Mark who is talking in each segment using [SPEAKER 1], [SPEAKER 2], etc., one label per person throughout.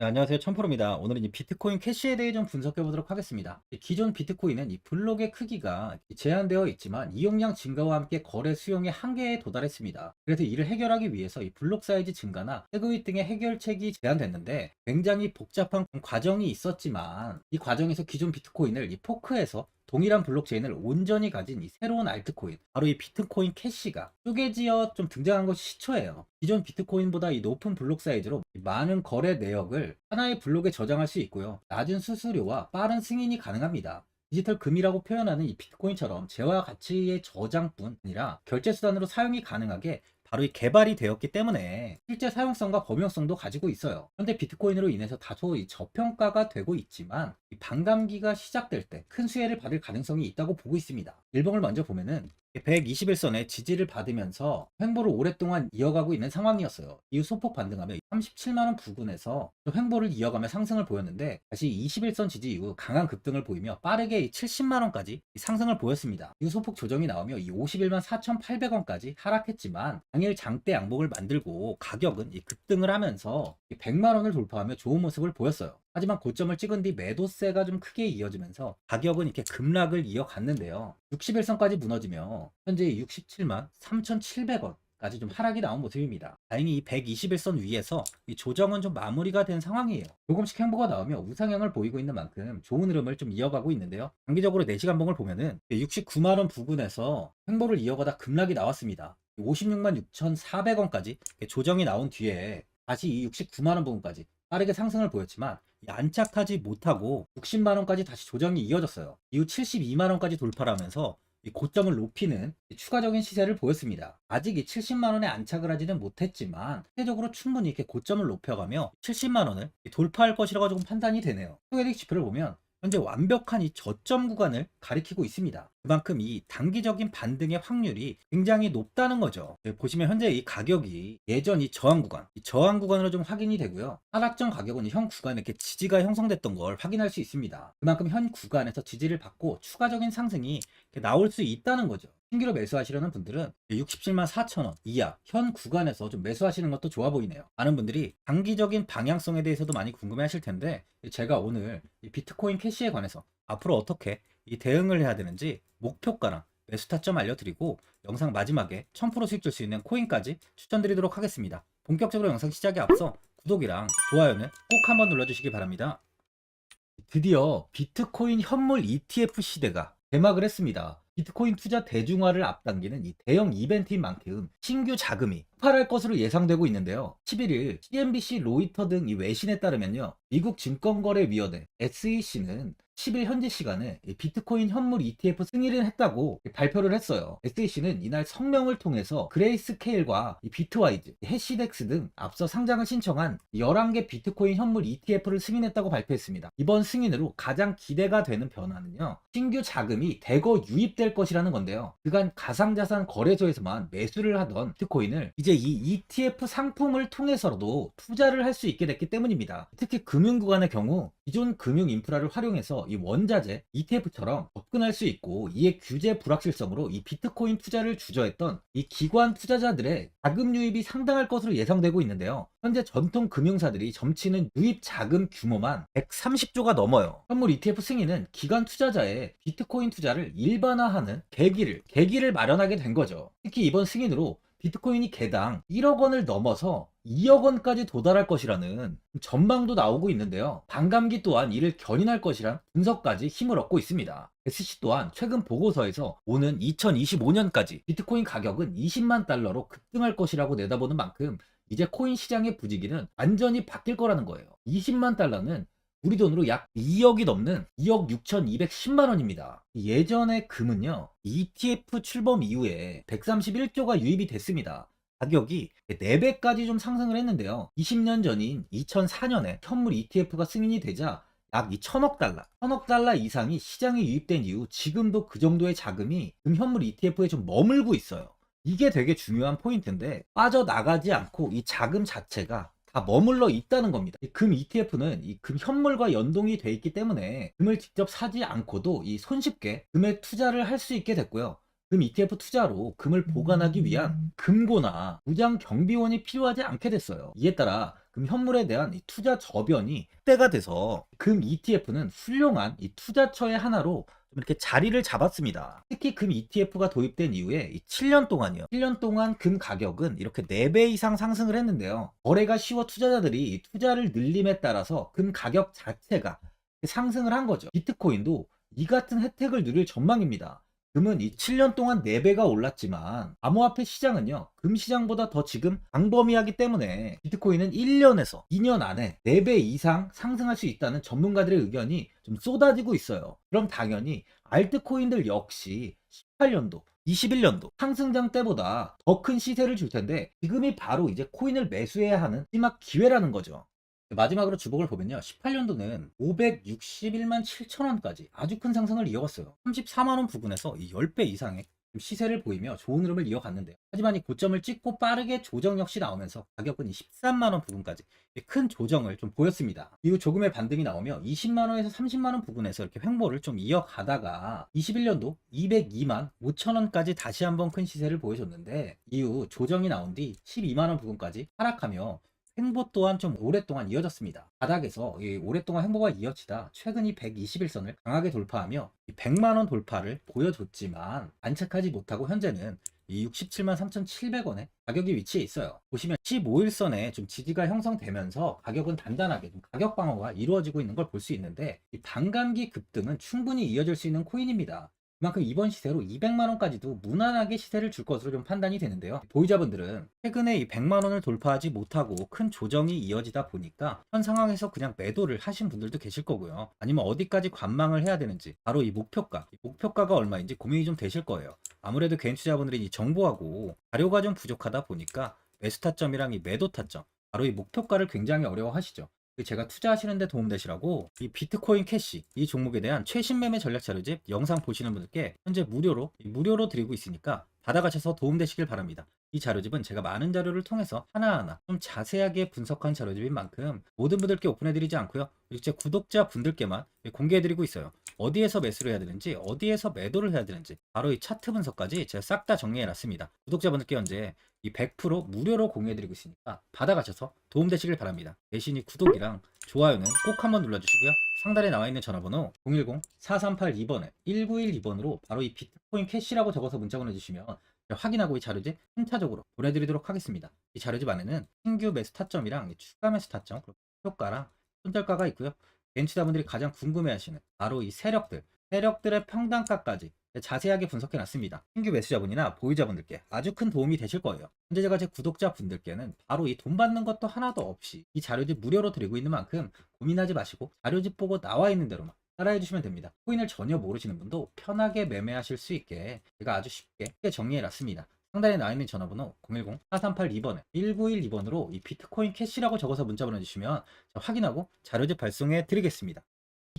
[SPEAKER 1] 네, 안녕하세요. 천프로입니다. 오늘은 이 비트코인 캐시에 대해 좀 분석해 보도록 하겠습니다. 기존 비트코인은 이 블록의 크기가 제한되어 있지만 이용량 증가와 함께 거래 수용의 한계에 도달했습니다. 그래서 이를 해결하기 위해서 이 블록 사이즈 증가나 세그윗 등의 해결책이 제안됐는데 굉장히 복잡한 과정이 있었지만 이 과정에서 기존 비트코인을 이 포크해서 동일한 블록체인을 온전히 가진 이 새로운 알트코인, 바로 이 비트코인 캐시가 쪼개지어 좀 등장한 것이 시초예요. 기존 비트코인보다 이 높은 블록 사이즈로 많은 거래 내역을 하나의 블록에 저장할 수 있고요. 낮은 수수료와 빠른 승인이 가능합니다. 디지털 금이라고 표현하는 이 비트코인처럼 재화 가치의 저장뿐 아니라 결제 수단으로 사용이 가능하게 바로 이 개발이 되었기 때문에 실제 사용성과 범용성도 가지고 있어요. 현재 비트코인으로 인해서 다소 이 저평가가 되고 있지만 이 반감기가 시작될 때 큰 수혜를 받을 가능성이 있다고 보고 있습니다. 일봉을 먼저 보면은 121선의 지지를 받으면서 횡보를 오랫동안 이어가고 있는 상황이었어요. 이후 소폭 반등하며 37만원 부근에서 횡보를 이어가며 상승을 보였는데 다시 21선 지지 이후 강한 급등을 보이며 빠르게 70만원까지 상승을 보였습니다. 이후 소폭 조정이 나오며 이 51만 4,800원까지 하락했지만 당일 장대 양봉을 만들고 가격은 급등을 하면서 100만원을 돌파하며 좋은 모습을 보였어요. 하지만 고점을 찍은 뒤 매도세가 좀 크게 이어지면서 가격은 이렇게 급락을 이어갔는데요. 61선까지 무너지며 현재 67만 3,700원까지 좀 하락이 나온 모습입니다. 다행히 이 121선 위에서 이 조정은 좀 마무리가 된 상황이에요. 조금씩 행보가 나오며 우상향을 보이고 있는 만큼 좋은 흐름을 좀 이어가고 있는데요. 단기적으로 4시간봉을 보면은 69만원 부근에서 행보를 이어가다 급락이 나왔습니다. 56만 6,400원까지 조정이 나온 뒤에 다시 이 69만원 부근까지 빠르게 상승을 보였지만 안착하지 못하고 60만원까지 다시 조정이 이어졌어요. 이후 72만원까지 돌파를 하면서 이 고점을 높이는 추가적인 시세를 보였습니다. 아직 이 70만원에 안착을 하지는 못했지만 상대적으로 충분히 이렇게 고점을 높여가며 70만원을 돌파할 것이라고 조금 판단이 되네요. 소개팅 지표를 보면 현재 완벽한 이 저점 구간을 가리키고 있습니다. 그만큼 이 단기적인 반등의 확률이 굉장히 높다는 거죠. 보시면 현재 이 가격이 예전 이 저항 구간으로 좀 확인이 되고요. 하락전 가격은 현 구간에 이렇게 지지가 형성됐던 걸 확인할 수 있습니다. 그만큼 현 구간에서 지지를 받고 추가적인 상승이 나올 수 있다는 거죠. 신규로 매수하시려는 분들은 67만 4천원 이하 현 구간에서 좀 매수하시는 것도 좋아 보이네요. 많은 분들이 장기적인 방향성에 대해서도 많이 궁금해 하실 텐데 제가 오늘 이 비트코인 캐시에 관해서 앞으로 어떻게 이 대응을 해야 되는지 목표가랑 매수 타점 알려드리고 영상 마지막에 1000% 수익 줄 수 있는 코인까지 추천드리도록 하겠습니다. 본격적으로 영상 시작에 앞서 구독이랑 좋아요는 꼭 한번 눌러주시기 바랍니다. 드디어 비트코인 현물 ETF 시대가 개막을 했습니다. 비트코인 투자 대중화를 앞당기는 이 대형 이벤트인 만큼 신규 자금이 폭발할 것으로 예상되고 있는데요. 11일 CNBC, 로이터 등 이 외신에 따르면요. 미국 증권거래위원회 SEC는 10일 현지 시간에 비트코인 현물 ETF 승인을 했다고 발표를 했어요. SEC는 이날 성명을 통해서 그레이스케일과 비트와이즈, 해시덱스 등 앞서 상장을 신청한 11개 비트코인 현물 ETF를 승인했다고 발표했습니다. 이번 승인으로 가장 기대가 되는 변화는요. 신규 자금이 대거 유입될 것이라는 건데요. 그간 가상자산 거래소에서만 매수를 하던 비트코인을 이제 이 ETF 상품을 통해서도 투자를 할 수 있게 됐기 때문입니다. 특히 금융구간의 경우 기존 금융 인프라를 활용해서 이 원자재 ETF처럼 접근할 수 있고 이에 규제 불확실성으로 이 비트코인 투자를 주저했던 이 기관 투자자들의 자금 유입이 상당할 것으로 예상되고 있는데요. 현재 전통 금융사들이 점치는 유입 자금 규모만 130조가 넘어요. 현물 ETF 승인은 기관 투자자의 비트코인 투자를 일반화하는 계기를 마련하게 된 거죠. 특히 이번 승인으로 비트코인이 개당 1억 원을 넘어서 2억 원까지 도달할 것이라는 전망도 나오고 있는데요. 반감기 또한 이를 견인할 것이란 분석까지 힘을 얻고 있습니다. SC 또한 최근 보고서에서 오는 2025년까지 비트코인 가격은 20만 달러로 급등할 것이라고 내다보는 만큼 이제 코인 시장의 부지기는 완전히 바뀔 거라는 거예요. 20만 달러는 우리 돈으로 약 2억이 넘는 2억 6,210만 원입니다. 예전의 금은요, ETF 출범 이후에 131조가 유입이 됐습니다. 가격이 4배까지 좀 상승을 했는데요. 20년 전인 2004년에 현물 ETF가 승인이 되자 약 1000억 달러 이상이 시장에 유입된 이후 지금도 그 정도의 자금이 현물 ETF에 좀 머물고 있어요. 이게 되게 중요한 포인트인데 빠져나가지 않고 이 자금 자체가 다 머물러 있다는 겁니다. 이 금 ETF는 이 금 현물과 연동이 돼 있기 때문에 금을 직접 사지 않고도 이 손쉽게 금에 투자를 할 수 있게 됐고요. 금 ETF 투자로 금을 보관하기 위한 금고나 무장 경비원이 필요하지 않게 됐어요. 이에 따라 금 현물에 대한 이 투자 저변이 확대가 돼서 금 ETF는 훌륭한 이 투자처의 하나로 좀 이렇게 자리를 잡았습니다. 특히 금 ETF가 도입된 이후에 이 7년 동안이요. 7년 동안 금 가격은 이렇게 4배 이상 상승을 했는데요. 거래가 쉬워 투자자들이 이 투자를 늘림에 따라서 금 가격 자체가 상승을 한 거죠. 비트코인도 이 같은 혜택을 누릴 전망입니다. 금은 이 7년 동안 4배가 올랐지만 암호화폐 시장은요, 금 시장보다 더 지금 광범위하기 때문에 비트코인은 1년에서 2년 안에 4배 이상 상승할 수 있다는 전문가들의 의견이 좀 쏟아지고 있어요. 그럼 당연히 알트코인들 역시 18년도 21년도 상승장 때보다 더 큰 시세를 줄 텐데, 지금이 바로 이제 코인을 매수해야 하는 마지막 기회라는 거죠. 마지막으로 주목을 보면요, 18년도는 561만 7천 원까지 아주 큰 상승을 이어갔어요. 34만 원 부근에서 이 10배 이상의 시세를 보이며 좋은 흐름을 이어갔는데요. 하지만 이 고점을 찍고 빠르게 조정 역시 나오면서 가격은 이 13만 원 부근까지 큰 조정을 좀 보였습니다. 이후 조금의 반등이 나오며 20만 원에서 30만 원 부근에서 이렇게 횡보를 좀 이어가다가 21년도 202만 5천 원까지 다시 한번 큰 시세를 보여줬는데, 이후 조정이 나온 뒤 12만 원 부근까지 하락하며 횡보 또한 좀 오랫동안 이어졌습니다. 바닥에서 오랫동안 횡보가 이어지다 최근 이 121선을 강하게 돌파하며 100만원 돌파를 보여줬지만 안착하지 못하고 현재는 이 67만 3,700원에 가격이 위치해 있어요. 보시면 15일선에 좀 지지가 형성되면서 가격은 단단하게 좀 가격 방어가 이루어지고 있는 걸 볼 수 있는데, 이 반감기 급등은 충분히 이어질 수 있는 코인입니다. 그만큼 이번 시세로 200만 원까지도 무난하게 시세를 줄 것으로 좀 판단이 되는데요. 보유자분들은 최근에 이 100만 원을 돌파하지 못하고 큰 조정이 이어지다 보니까 현 상황에서 그냥 매도를 하신 분들도 계실 거고요. 아니면 어디까지 관망을 해야 되는지, 바로 이 목표가가 얼마인지 고민이 좀 되실 거예요. 아무래도 개인 투자자분들이 이 정보하고 자료가 좀 부족하다 보니까 매수 타점이랑 이 매도 타점, 바로 이 목표가를 굉장히 어려워하시죠. 제가 투자하시는 데 도움되시라고 이 비트코인 캐시 이 종목에 대한 최신 매매 전략 자료집 영상 보시는 분들께 현재 무료로 드리고 있으니까 받아가셔서 도움되시길 바랍니다. 이 자료집은 제가 많은 자료를 통해서 하나하나 좀 자세하게 분석한 자료집인 만큼 모든 분들께 오픈해드리지 않고요, 제 구독자 분들께만 공개해드리고 있어요. 어디에서 매수를 해야 되는지, 어디에서 매도를 해야 되는지, 바로 이 차트 분석까지 제가 싹 다 정리해놨습니다. 구독자분들께 현재 이 100% 무료로 공유해드리고 있으니까 받아가셔서 도움되시길 바랍니다. 대신 이 구독이랑 좋아요는 꼭 한번 눌러주시고요. 상단에 나와 있는 전화번호 010-4382번에 1912번으로 바로 이 비트코인 캐시라고 적어서 문자 보내주시면 확인하고 이 자료집 순차적으로 보내드리도록 하겠습니다. 이 자료집 안에는 신규 매수 타점이랑 추가 매수 타점, 효과랑 손절가가 있고요. 개인 투자분들이 가장 궁금해하시는 바로 이 세력들의 평단가까지 자세하게 분석해 놨습니다. 신규 매수자분이나 보유자분들께 아주 큰 도움이 되실 거예요. 현재 제가 제 구독자분들께는 바로 이 돈 받는 것도 하나도 없이 이 자료집 무료로 드리고 있는 만큼 고민하지 마시고 자료집 보고 나와 있는 대로만 따라해 주시면 됩니다. 코인을 전혀 모르시는 분도 편하게 매매하실 수 있게 제가 아주 쉽게 정리해 놨습니다. 상단에 나와 있는 전화번호 010-4382번에 1912번으로 이 비트코인 캐시라고 적어서 문자 보내주시면 확인하고 자료집 발송해 드리겠습니다.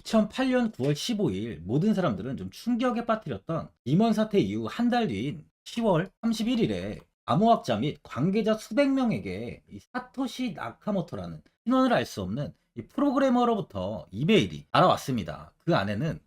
[SPEAKER 1] 2008년 9월 15일 모든 사람들은 좀 충격에 빠뜨렸던 리먼 사태 이후 한 달 뒤인 10월 31일에 암호학자 및 관계자 수백 명에게 이 사토시 나카모토라는 신원을 알 수 없는 이 프로그래머로부터 이메일이 날아왔습니다. 그 안에는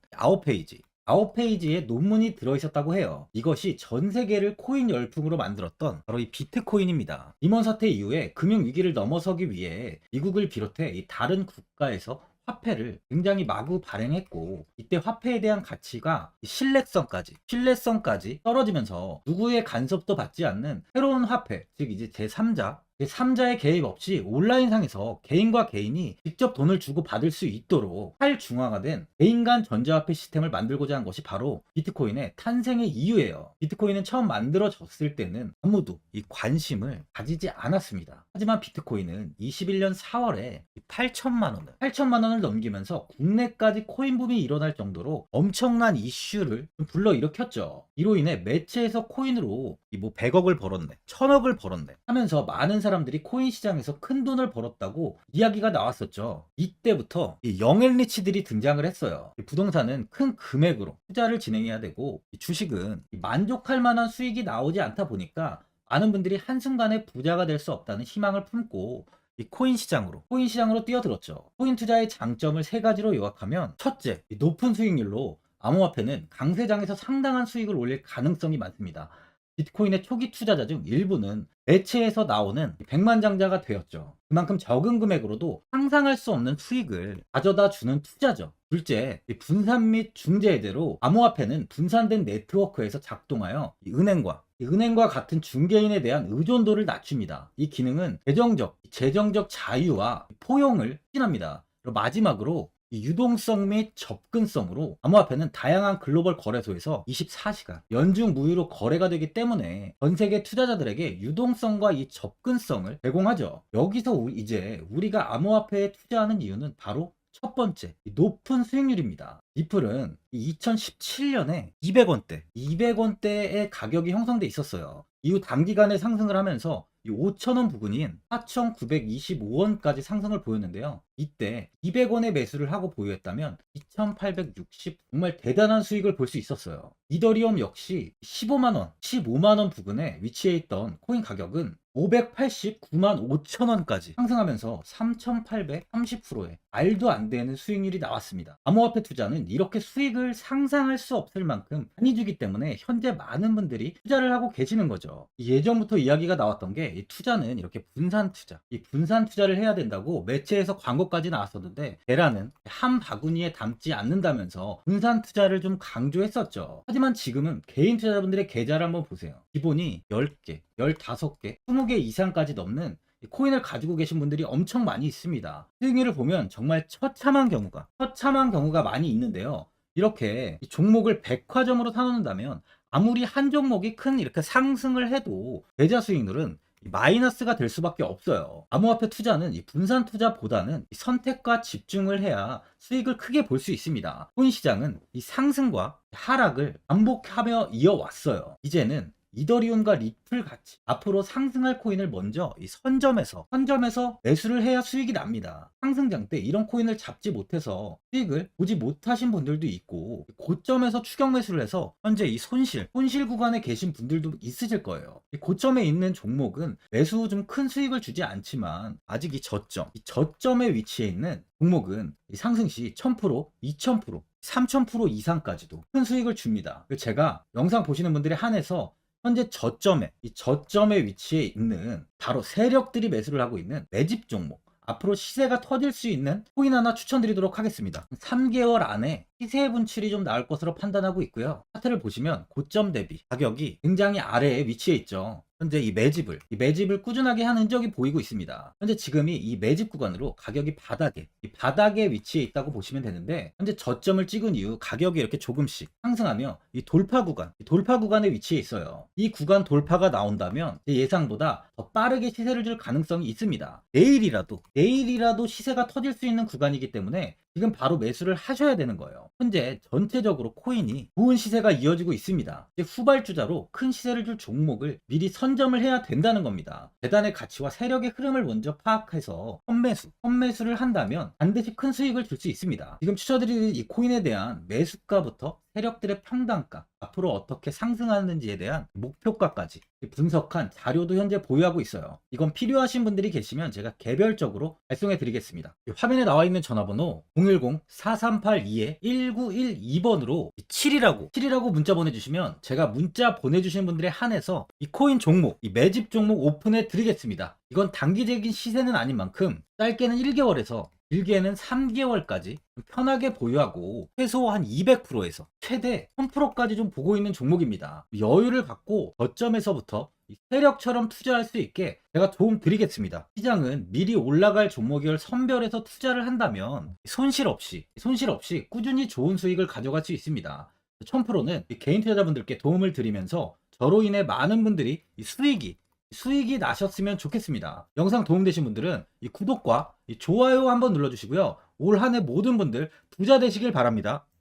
[SPEAKER 1] 9페이지의 논문이 들어있었다고 해요. 이것이 전 세계를 코인 열풍으로 만들었던 바로 이 비트코인입니다. 리먼 사태 이후에 금융위기를 넘어서기 위해 미국을 비롯해 이 다른 국가에서 화폐를 굉장히 마구 발행했고, 이때 화폐에 대한 가치가 신뢰성까지 떨어지면서 누구의 간섭도 받지 않는 새로운 화폐, 즉 이제 제3자의 개입 없이 온라인상에서 개인과 개인이 직접 돈을 주고 받을 수 있도록 탈중앙화된 개인 간 전자화폐 시스템을 만들고자 한 것이 바로 비트코인의 탄생의 이유예요. 비트코인은 처음 만들어졌을 때는 아무도 이 관심을 가지지 않았습니다. 하지만 비트코인은 21년 4월에 8천만 원을 넘기면서 국내까지 코인 붐이 일어날 정도로 엄청난 이슈를 불러일으켰죠. 이로 인해 매체에서 코인으로 100억을 벌었네, 1000억을 벌었네 하면서 많은 사람들이 코인 시장에서 큰 돈을 벌었다고 이야기가 나왔었죠. 이때부터 이 영앤리치들이 등장을 했어요. 부동산은 큰 금액으로 투자를 진행해야 되고, 주식은 만족할 만한 수익이 나오지 않다 보니까 많은 분들이 한순간에 부자가 될 수 없다는 희망을 품고 이 코인 시장으로 뛰어들었죠. 코인 투자의 장점을 세 가지로 요약하면, 첫째, 높은 수익률로 암호화폐는 강세장에서 상당한 수익을 올릴 가능성이 많습니다. 비트코인의 초기 투자자 중 일부는 매체에서 나오는 백만장자가 되었죠. 그만큼 적은 금액으로도 상상할 수 없는 수익을 가져다 주는 투자죠. 둘째, 이 분산 및 중재제로 암호화폐는 분산된 네트워크에서 작동하여 이 은행과 같은 중개인에 대한 의존도를 낮춥니다. 이 기능은 재정적 자유와 포용을 추진합니다. 그리고 마지막으로 이 유동성 및 접근성으로 암호화폐는 다양한 글로벌 거래소에서 24시간 연중 무휴로 거래가 되기 때문에 전 세계 투자자들에게 유동성과 이 접근성을 제공하죠. 여기서 이제 우리가 암호화폐에 투자하는 이유는 바로 첫 번째, 이 높은 수익률입니다. 리플은 2017년에 200원대의 가격이 형성돼 있었어요. 이후 단기간에 상승을 하면서 이 5,000원 부근인 4,925원까지 상승을 보였는데요. 이때 200원의 매수를 하고 보유했다면 2,860 정말 대단한 수익을 볼 수 있었어요. 이더리움 역시 15만원 부근에 위치해 있던 코인 가격은 589만 5천원까지 상승하면서 3,830%의 말도 안 되는 수익률이 나왔습니다. 암호화폐 투자는 이렇게 수익을 상상할 수 없을 만큼 많이 주기 때문에 현재 많은 분들이 투자를 하고 계시는 거죠. 예전부터 이야기가 나왔던 게 이 투자는 이렇게 이 분산 투자를 해야 된다고 매체에서 광고까지 나왔었는데 테라는 한 바구니에 담지 않는다면서 분산 투자를 좀 강조했었죠. 하지만 지금은 개인 투자자분들의 계좌를 한번 보세요. 기본이 10개, 15개, 20개 이상까지 넘는 코인을 가지고 계신 분들이 엄청 많이 있습니다. 수익률을 보면 정말 처참한 경우가 많이 있는데요. 이렇게 종목을 백화점으로 사놓는다면 아무리 한 종목이 큰 이렇게 상승을 해도 계좌 수익률은 마이너스가 될 수밖에 없어요. 암호화폐 투자는 이 분산 투자보다는 이 선택과 집중을 해야 수익을 크게 볼 수 있습니다. 코인 시장은 이 상승과 하락을 반복하며 이어왔어요. 이제는 이더리움과 리플 같이 앞으로 상승할 코인을 먼저 이 선점에서 매수를 해야 수익이 납니다. 상승장 때 이런 코인을 잡지 못해서 수익을 보지 못하신 분들도 있고, 고점에서 추격 매수를 해서 현재 이 손실 구간에 계신 분들도 있으실 거예요. 이 고점에 있는 종목은 매수 후 좀 큰 수익을 주지 않지만 아직 이 저점에 위치해 있는 종목은 이 상승 시 1000%, 2000%, 3000% 이상까지도 큰 수익을 줍니다. 제가 영상 보시는 분들에 한해서 현재 저점에 위치해 있는 바로 세력들이 매수를 하고 있는 매집 종목, 앞으로 시세가 터질 수 있는 코인 하나 추천드리도록 하겠습니다. 3개월 안에 시세 분출이 좀 나올 것으로 판단하고 있고요. 차트를 보시면 고점 대비 가격이 굉장히 아래에 위치해 있죠. 현재 이 매집을 꾸준하게 한 흔적이 보이고 있습니다. 현재 지금이 이 매집 구간으로 가격이 바닥에 위치해 있다고 보시면 되는데, 현재 저점을 찍은 이후 가격이 이렇게 조금씩 상승하며 이 돌파 구간에 위치해 있어요. 이 구간 돌파가 나온다면 제 예상보다 더 빠르게 시세를 줄 가능성이 있습니다. 내일이라도 시세가 터질 수 있는 구간이기 때문에 지금 바로 매수를 하셔야 되는 거예요. 현재 전체적으로 코인이 좋은 시세가 이어지고 있습니다. 이제 후발주자로 큰 시세를 줄 종목을 미리 선점을 해야 된다는 겁니다. 재단의 가치와 세력의 흐름을 먼저 파악해서 선매수를 한다면 반드시 큰 수익을 줄 수 있습니다. 지금 추천드리는 이 코인에 대한 매수가부터 세력들의 평단가, 앞으로 어떻게 상승하는지에 대한 목표가까지 분석한 자료도 현재 보유하고 있어요. 이건 필요하신 분들이 계시면 제가 개별적으로 발송해 드리겠습니다. 화면에 나와 있는 전화번호 010-4382-1912번으로 7이라고 문자 보내주시면 제가 문자 보내주신 분들에 한해서 이 코인 종목, 이 매집 종목 오픈해 드리겠습니다. 이건 단기적인 시세는 아닌 만큼 짧게는 1개월에서 길게는 3개월까지 편하게 보유하고 최소 한 200%에서 최대 1000%까지 좀 보고 있는 종목입니다. 여유를 갖고 저점에서부터 세력처럼 투자할 수 있게 제가 도움 드리겠습니다. 시장은 미리 올라갈 종목을 선별해서 투자를 한다면 손실 없이 꾸준히 좋은 수익을 가져갈 수 있습니다. 1000%는 개인 투자자분들께 도움을 드리면서 저로 인해 많은 분들이 수익이 나셨으면 좋겠습니다. 영상 도움되신 분들은 이 구독과 이 좋아요 한번 눌러주시고요. 올 한 해 모든 분들 부자 되시길 바랍니다.